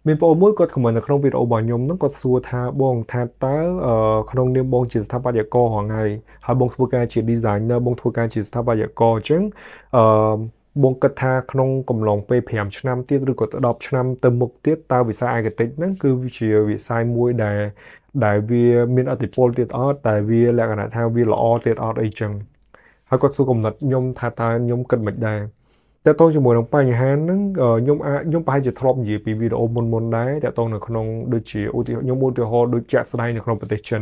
មានបងមួយគាត់ខមមិននៅក្នុងវីដេអូរបស់ខ្ញុំហ្នឹងគាត់សួរថាបងថាតើក្នុងនាមបងជាស្ថាបត្យករហងៃហើយបងធ្វើការជា designer បងធ្វើការជាស្ថាបត្យករអញ្ចឹងអឺបងគិតថាក្នុងកំឡុងពេល5ឆ្នាំទៀតឬក៏10ឆ្នាំទៅមុខទៀតតើវិស័យឯកទេសហ្នឹងគឺវាជាវិស័យមួយដែលវាមានឥទ្ធិពលទៀតអត់តែវាលក្ខណៈថាវាល្អទៀតអត់អីចឹងហើយគាត់សួរកំណត់ខ្ញុំថាតើខ្ញុំគិតមិនដែរតើតោះជាមួយនឹងបញ្ហាហ្នឹងខ្ញុំប្រហែលជាធ្លាប់និយាយពីវីដេអូមុនដែរតើតោះនៅក្នុងដូចជាឧទាហរណ៍ដូចជាក់ស្ដែងនៅក្នុងប្រទេសចិន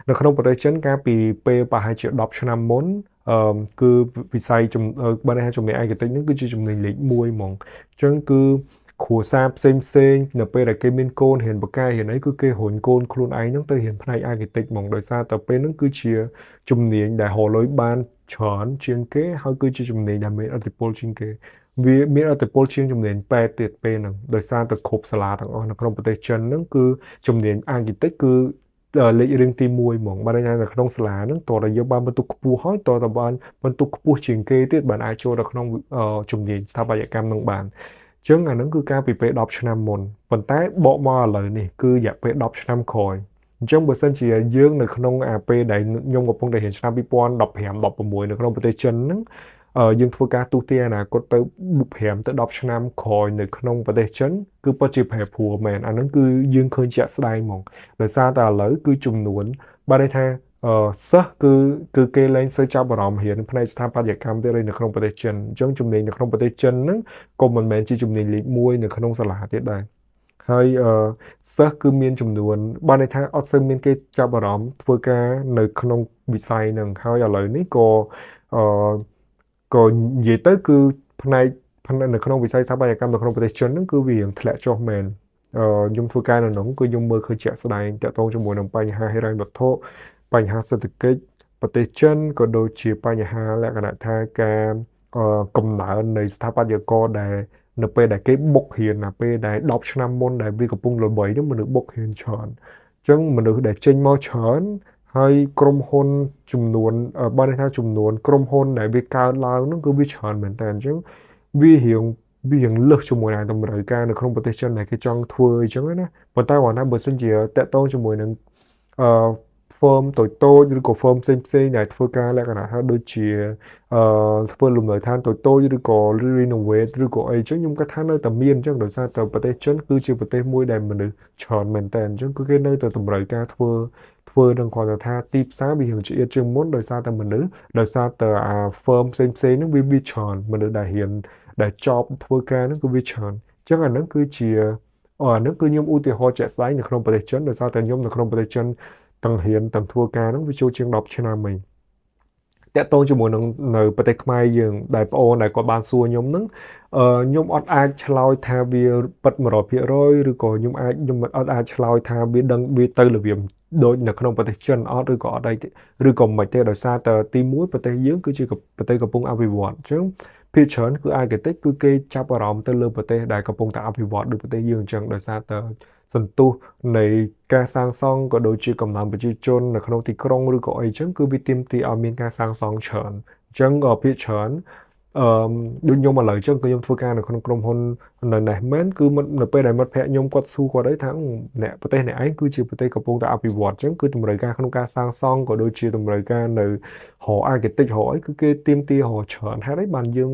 នៅក្នុងប្រទេសចិនកាលពីពេលប្រហែលជា10ឆ្នាំមុនគឺវិស័យបានន័យថាជំនាញឯកទេសហ្នឹងគឺជាជំនាញលេខ1ហ្មងអញ្ចឹងគឺគ្រួសារផ្សេងនៅពេលដែលគេមានកូនរៀនបកែរៀនអីគឺគេរុញកូនខ្លួនឯងហ្នឹងទៅរៀនផ្នែកឯកទេសហ្មងដោយសារតែពេលហ្នឹងគឺជាជំនាញដែលរកលុយបានច្រើនជាងគេហើយគឺជាជំនាញដែលមានឥទ្ធិពលជាងគេវាមានឥទ្ធិពលជាងជំនាញពេទ្យទៀតពេលហ្នឹងដោយសារតែគ្រប់សាលាទាំងអស់នៅក្នុងប្រទេសចិនហ្នឹងគឺជំនាញអាគីតិចគឺលេខរៀងទី1ហ្មងបានន័យថានៅក្នុងសាលាហ្នឹងតើយើងបានបន្ទុកខ្ពស់ហើយតើបានបន្ទុកខ្ពស់ជាងគេទៀតបានអាចចូលដល់ក្នុងជំនាញស្ថាបត្យកម្មហ្នឹងបានចឹងអាហ្នឹងគឺការពីពេល10ឆ្នាំមុនប៉ុន្តែបកមកឥឡូវនេះគឺរយៈពេល10ឆ្នាំក្រោយអញ្ចឹងបើសិនជាយើងនៅក្នុងពេលដែលខ្ញុំកំពុងតែរៀនឆ្នាំ2015 16នៅក្នុងប្រទេសចិនហ្នឹងយើងធ្វើការទូទាត់អនាគតទៅ5ទៅ10ឆ្នាំក្រោយនៅក្នុងប្រទេសចិនគឺពិតជាប្រែប្រួលមែនអាហ្នឹងគឺយើងឃើញជាក់ស្ដែងហ្មងដោយសារតែឥឡូវគឺចំនួនបានន័យថាសិស្សគឺគេលែងសូវចាប់អារម្មណ៍រៀនផ្នែកស្ថាបត្យកម្មទៀតនៅក្នុងប្រទេសចិនអញ្ចឹងជំនាញនៅក្នុងប្រទេសចិនហ្នឹងក៏មិនមែនជាជំនាញលេខ1នៅក្នុងសាលាទៀតដែរហើយសិស្សគឺមានចំនួនបានន័យថាអត់សូវមានគេចាប់អារម្មណ៍ធ្វើការនៅក្នុងវិស័យហ្នឹងហើយឥឡូវនេះអឺក៏និយាយទៅគឺផ្នែកនៅក្នុងវិស័យស្ថាបត្យកម្មនៅក្នុងប្រទេសចិនហ្នឹងគឺវាធ្លាក់ចុះមែនខ្ញុំធ្វើការនៅក្នុងគឺខ្ញុំមើលឃើញជាក់ស្ដែងតាក់ទងជាមួយនឹងបញ្ហាហិរញ្ញវត្ថុបញ្ហាសេដ្ឋកិច្ចប្រទេសចិនក៏ដូចជាបញ្ហាលក្ខណៈថាការកំណើននៃស្ថាបត្យករដែលនៅពេលដែលគេបុករៀនណាពេលដែល10ឆ្នាំមុនដែលវាកំពុងល្បីនោះមនុស្សបុករៀនច្រើនអញ្ចឹងមនុស្សដែលចេញមកច្រើនហើយក្រុមហ៊ុនចំនួនបានន័យថាចំនួនក្រុមហ៊ុនដែលវាកើនឡើងនោះគឺវាច្រើនមែនតើអញ្ចឹងវារៀងលើសជាមួយនឹងតម្រូវការនៅក្នុងប្រទេសចិនដែលគេចង់ធ្វើអញ្ចឹងណាប៉ុន្តែគាត់ថាបើសិនជាតាក់ទងជាមួយនឹងអឺ firm តូចឬក៏ firm ផ្សេងដែលធ្វើការលក្ខណៈថាដូចជាធ្វើលំនៅឋានតូចឬក៏ renovate ឬក៏អីចឹងខ្ញុំគាត់ថានៅតែមានអញ្ចឹងដោយសារតែប្រទេសចិនគឺជាប្រទេសមួយដែលមនុស្សច្រើនមែនតើអញ្ចឹងគឺគេនៅតែតម្រូវការធ្វើនឹងគាត់ថាទីផ្សារវារៀងជាជាងមុនដោយសារតែមនុស្សដោយសារតែfirm ផ្សេងហ្នឹងវាច្រើនមនុស្សដែលរៀនដែលចប់ធ្វើការហ្នឹងគឺវាច្រើនអញ្ចឹងអាហ្នឹងគឺជាអាហ្នឹងគឺខ្ញុំឧទាហរណ៍ជាក់ស្ដែងនៅក្នុងប្រទេសចិនដោយសារតែខ្ញុំនៅក្នុងប្រទេសចិនទាំងរៀនទាំងធ្វើការហ្នឹងវាចូលជាង10ឆ្នាំហើយតាក់ទងជាមួយនឹងនៅប្រទេសខ្មែរយើងដែលប្អូនដែលគាត់បានសួរខ្ញុំហ្នឹងខ្ញុំអត់អាចឆ្លើយថាវាពិត100%ឬក៏ខ្ញុំអត់អាចឆ្លើយថាវាដឹងវាទៅរបៀបដូចនៅក្នុងប្រទេសចិនអត់ឬក៏អត់អីឬក៏មិនទេដោយសារតែទី1ប្រទេសយើងគឺជាប្រទេសកំពុងអភិវឌ្ឍអញ្ចឹងភាគច្រើនគឺឯកទេសគឺគេចាប់អារម្មណ៍ទៅលើប្រទេសដែលកំពុងតែអភិវឌ្ឍដូចប្រទេសយើងអញ្ចឹងដោយសារតែសន្ទុះនៃការសាងសង់ក៏ដូចជាកំណើនប្រជាជននៅក្នុងទីក្រុងឬក៏អីចឹងគឺវាទាមទារឲ្យមានការសាងសង់ច្រើនអញ្ចឹងក៏ភាគច្រើនអឺដូចខ្ញុំឥឡូវចឹងគឺខ្ញុំធ្វើការនៅក្នុងក្រុមហ៊ុននៅនេះមែនគឺនៅពេលដែលមិត្តភ័ក្ដិខ្ញុំគាត់សួរគាត់អីថាអ្នកប្រទេសអ្នកឯងគឺជាប្រទេសកំពុងតែអភិវឌ្ឍអញ្ចឹងគឺតម្រូវការក្នុងការសាងសង់ក៏ដូចជាតម្រូវការនៅហៅអាគីតិចហៅអីគឺគេទាមទារហៅច្រើនហេតុអីបានយើង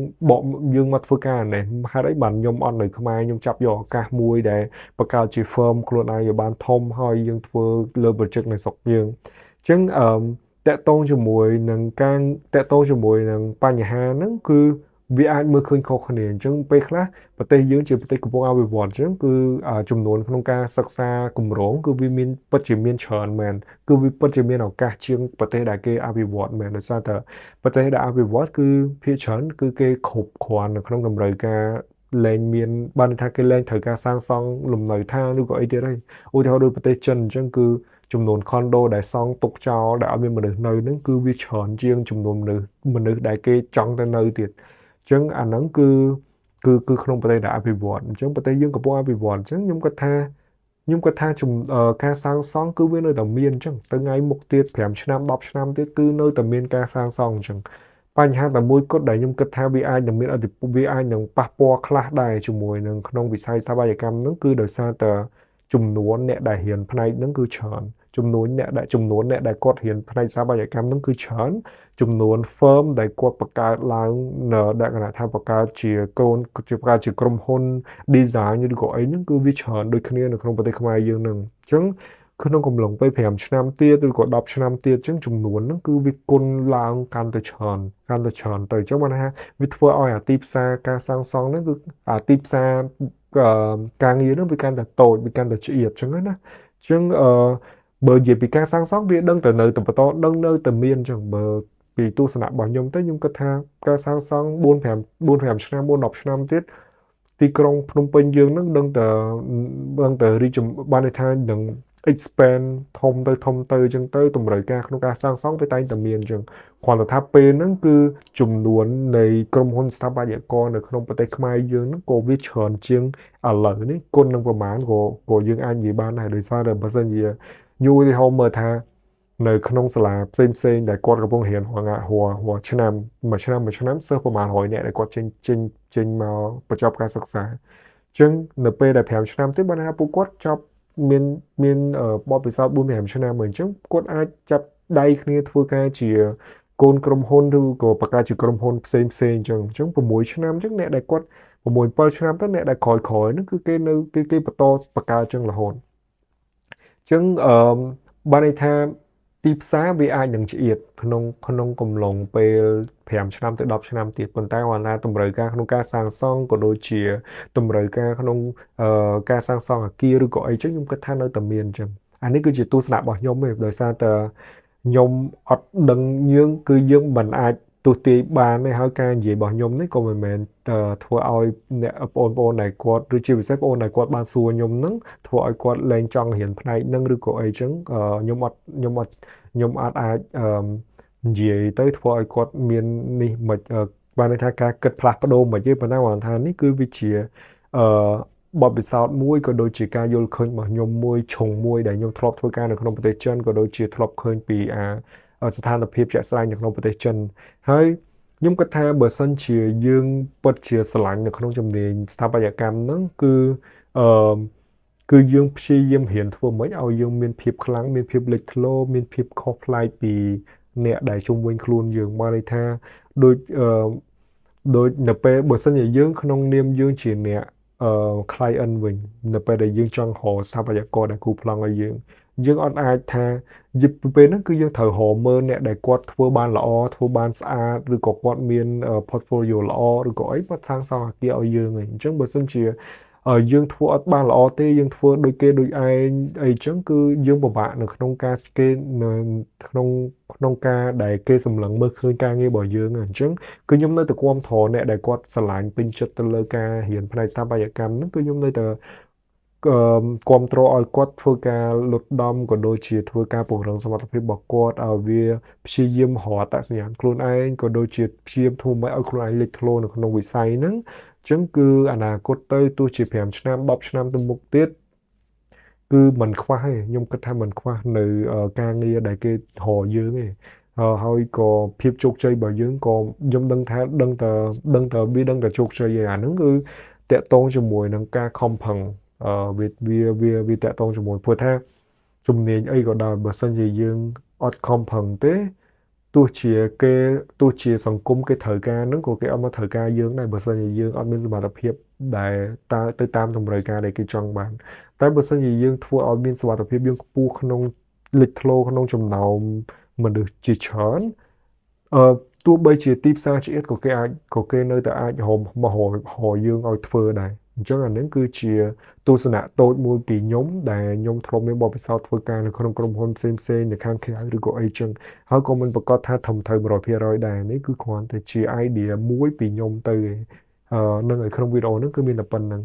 មកធ្វើការនេះហេតុអីបានខ្ញុំអត់នៅខ្មែរខ្ញុំចាប់យកឱកាសមួយដែលបង្កើតជា firm ខ្លួនឯងឲ្យបានធំហើយយើងធ្វើលើ project នៅស្រុកយើងអញ្ចឹងតកតងជាមួយនឹងបញ្ហាហ្នឹងគឺវាអាចមើលឃើញខុសគ្នាអញ្ចឹងពេលខ្លះប្រទេសយើងជាប្រទេសកំពុងអភិវឌ្ឍអញ្ចឹងគឺចំនួនក្នុងការសិក្សាគម្រោងគឺវាមានពិតជាមានច្រើនមែនគឺវាពិតជាមានឱកាសជាងប្រទេសដែលគេអភិវឌ្ឍមែនដោយសារតែប្រទេសដែលអភិវឌ្ឍគឺភាគច្រើនគឺគេគ្រប់គ្រាន់នៅក្នុងតម្រូវការលែងមានបានថាគេលែងត្រូវការសាងសង់លំនៅឋានឬក៏អីទៀតហើយឧទាហរណ៍ដូចប្រទេសចិនអញ្ចឹងគឺចំនួន condo ដែលសង់ទុកចោលដែលអត់មានមនុស្សនៅហ្នឹងគឺវាច្រើនជាងចំនួនមនុស្សដែលគេចង់ទៅនៅទៀតអញ្ចឹងអាហ្នឹងគឺក្នុងប្រទេសដែលអភិវឌ្ឍអញ្ចឹងប្រទេសយើងកំពុងអភិវឌ្ឍអញ្ចឹងខ្ញុំគាត់ថាការសាងសង់គឺវានៅតែមានអញ្ចឹងទៅថ្ងៃមុខទៀត5ឆ្នាំ10ឆ្នាំទៀតគឺនៅតែមានការសាងសង់អញ្ចឹង បញ្ហាតែមួយគត់ដែលខ្ញុំគិតថាវាអាចនឹងមានអតិពលវាអាចនឹងប៉ះពាល់ខ្លះដែរជាមួយនឹងក្នុងវិស័យស្ថាបត្យកម្មហ្នឹងគឺដោយសារតែចំនួនអ្នកដែលរៀនផ្នែកហ្នឹងគឺច្រើនចំនួនអ្នកដែលគាត់រៀនផ្នែកស្ថាបត្យកម្មហ្នឹងគឺច្រើនចំនួន firm ដែលគាត់បង្កើតឡើងនៅដែលគណៈថាបង្កើតជាបង្កើតជាក្រុមហ៊ុន design ឬក៏អីហ្នឹងគឺវាច្រើនដូចគ្នានៅក្នុងប្រទេសខ្មែរយើងហ្នឹងអញ្ចឹងក្នុងកំឡុងពេល5ឆ្នាំទៀតឬក៏10ឆ្នាំទៀតអញ្ចឹងចំនួនហ្នឹងគឺវាគុណឡើងកាន់តែច្រើនទៅអញ្ចឹងបានថាវាធ្វើឲ្យអាទីផ្សារការសាងសង់ហ្នឹងគឺអាទីផ្សារការងារហ្នឹងវាកាន់តែតូចវាកាន់តែឆ្អៀតអញ្ចឹងណាអញ្ចឹងបើនិយាយពីការសាងសង់វាដឹងតែនៅតែបន្តដឹងនៅតែមានអញ្ចឹងបើពីទស្សនៈរបស់ខ្ញុំទៅខ្ញុំគិតថាការសាងសង់4 5ឆ្នាំ4 10ឆ្នាំទៀតទីក្រុងភ្នំពេញយើងនឹងដឹងតែរីកបានន័យថានឹង expand ធំទៅអញ្ចឹងទៅតម្រូវការក្នុងការសាងសង់វាតែងតែមានអញ្ចឹងគ្រាន់តែថាពេលហ្នឹងគឺចំនួននៃក្រុមហ៊ុនស្ថាបត្យករនៅក្នុងប្រទេសខ្មែរយើងហ្នឹងក៏វាច្រើនជាងឥឡូវនេះគុណនឹងប្រមាណក៏យើងអាចនិយាយបានដែរដោយសារតែបើសិនជាយូរទីហោមើលថានៅក្នុងសាលាផ្សេងដែលគាត់កំពុងរៀនរាល់ឆ្នាំមួយឆ្នាំសិស្សប្រហែល100នាក់ដែលគាត់ចេញមកបញ្ចប់ការសិក្សាអញ្ចឹងនៅពេលដែល5ឆ្នាំទៀតបានថាពួកគាត់ចប់មានបទពិសោធន៍4 5ឆ្នាំអញ្ចឹងគាត់អាចចាប់ដៃគ្នាធ្វើការជាកូនក្រុមហ៊ុនឬក៏បង្កើតជាក្រុមហ៊ុនផ្សេងអញ្ចឹង6ឆ្នាំអញ្ចឹងអ្នកដែលគាត់6 7ឆ្នាំទៅអ្នកដែលក្រោយហ្នឹងគឺគេបន្តបង្កើតអញ្ចឹងរហូតអញ្ចឹងបានន័យថាទីផ្សារវាអាចនឹងឆ្អៀតក្នុងកំឡុងពេល5ឆ្នាំទៅ10ឆ្នាំទៀតប៉ុន្តែគាត់ថាតម្រូវការក្នុងការសាងសង់ក៏ដូចជាតម្រូវការក្នុងការសាងសង់អគារឬក៏អីចឹងខ្ញុំគិតថានៅតែមានអញ្ចឹងអានេះគឺជាទស្សនៈរបស់ខ្ញុំទេដោយសារតែខ្ញុំអត់ដឹងយើងមិនអាចទស្សន៍ទាយបានទេហើយការនិយាយរបស់ខ្ញុំនេះក៏មិនមែនធ្វើឲ្យអ្នកបងប្អូនដែលគាត់ឬជាពិសេសបងប្អូនដែលគាត់បានសួរខ្ញុំហ្នឹងធ្វើឲ្យគាត់លែងចង់រៀនផ្នែកហ្នឹងឬក៏អីចឹងខ្ញុំអត់អាចនិយាយទៅធ្វើឲ្យគាត់មាននេះមិនបានន័យថាការគិតផ្លាស់ប្ដូរមិនទេប៉ុន្តែគាត់ថានេះគឺវាជាអឺបទពិសោធន៍មួយក៏ដូចជាការយល់ឃើញរបស់ខ្ញុំមួយដែលខ្ញុំធ្លាប់ធ្វើការនៅក្នុងប្រទេសចិនក៏ដូចជាធ្លាប់ឃើញពីស្ថានភាពជាក់ស្ដែងនៅក្នុងប្រទេសចិនហើយខ្ញុំគិតថាបើសិនជាយើងពិតជាស្រឡាញ់នៅក្នុងជំនាញស្ថាបត្យកម្មហ្នឹងអឺគឺយើងព្យាយាមរៀនធ្វើម៉េចឲ្យយើងមានភាពខ្លាំងមានភាពលេចធ្លោមានភាពខុសប្លែកពីអ្នកដែលជុំវិញខ្លួនយើងមកន័យថាដូចនៅពេលបើសិនជាយើងក្នុងនាមយើងជាអ្នកclient វិញនៅពេលដែលយើងចង់រកស្ថាបត្យករដែលគូប្លង់ឲ្យយើងអត់អាចថាពេលហ្នឹងគឺយើងត្រូវរកមើលអ្នកដែលគាត់ធ្វើបានល្អធ្វើបានស្អាតឬក៏គាត់មាន portfolio ល្អឬក៏អីគាត់សាងសង់អគារឲ្យយើងអញ្ចឹងបើសិនជាយើងធ្វើអត់បានល្អទេយើងធ្វើដូចគេដូចឯងអីចឹងគឺយើងពិបាកនៅក្នុងការគេនៅក្នុងការដែលគេសម្លឹងមើលឃើញការងាររបស់យើងអញ្ចឹងគឺខ្ញុំនៅតែគាំទ្រអ្នកដែលគាត់ស្រឡាញ់ពេញចិត្តទៅលើការរៀនផ្នែកស្ថាបត្យកម្មហ្នឹងគឺខ្ញុំនៅតែគាំទ្រឲ្យគាត់ធ្វើការលុតដំក៏ដូចជាធ្វើការពង្រឹងសមត្ថភាពរបស់គាត់ឲ្យវាព្យាយាមរកអត្តសញ្ញាណខ្លួនឯងក៏ដូចជាព្យាយាមធ្វើម៉េចឲ្យខ្លួនឯងលេចធ្លោនៅក្នុងវិស័យហ្នឹងអញ្ចឹងគឺអនាគតទៅទោះជា5ឆ្នាំ10ឆ្នាំទៅមុខទៀតគឺមិនខ្វះទេខ្ញុំគិតថាមិនខ្វះនៅការងារដែលគេរកយើងទេហើយក៏ភាពជោគជ័យរបស់យើងក៏ខ្ញុំដឹងតែជោគជ័យឯអាហ្នឹងគឺតកតងជាមួយនឹងការខំប្រឹងវាតកតងជាមួយព្រោះថាជំនាញអីក៏ដោយបើសិនជាយើងអត់ខំប្រឹងទេទោះជាសង្គមគេត្រូវការហ្នឹងក៏គេអត់មកត្រូវការយើងដែរបើសិនជាយើងអត់មានសមត្ថភាពដែលទៅតាមតម្រូវការដែលគេចង់បានតែបើសិនជាយើងធ្វើឲ្យមានសមត្ថភាពយើងខ្ពស់ក្នុងលេចធ្លោក្នុងចំណោមមនុស្សជាច្រើនទោះបីជាទីផ្សារឆ្អៀតក៏គេនៅតែអាចរកយើងឲ្យធ្វើដែរអញ្ចឹងអានេះគឺជាទស្សនៈតូចមួយពីខ្ញុំដែលខ្ញុំធ្លាប់មានបទពិសោធន៍ធ្វើការនៅក្នុងក្រុមហ៊ុនផ្សេងនៅខាងក្រៅឬក៏អីចឹងហើយក៏មិនប្រកាសថាធំត្រូវ100%ដែរនេះគឺគ្រាន់តែជា idea មួយពីខ្ញុំទៅនឹងនៅក្នុងវីដេអូហ្នឹងគឺមានតែប៉ុណ្្នឹង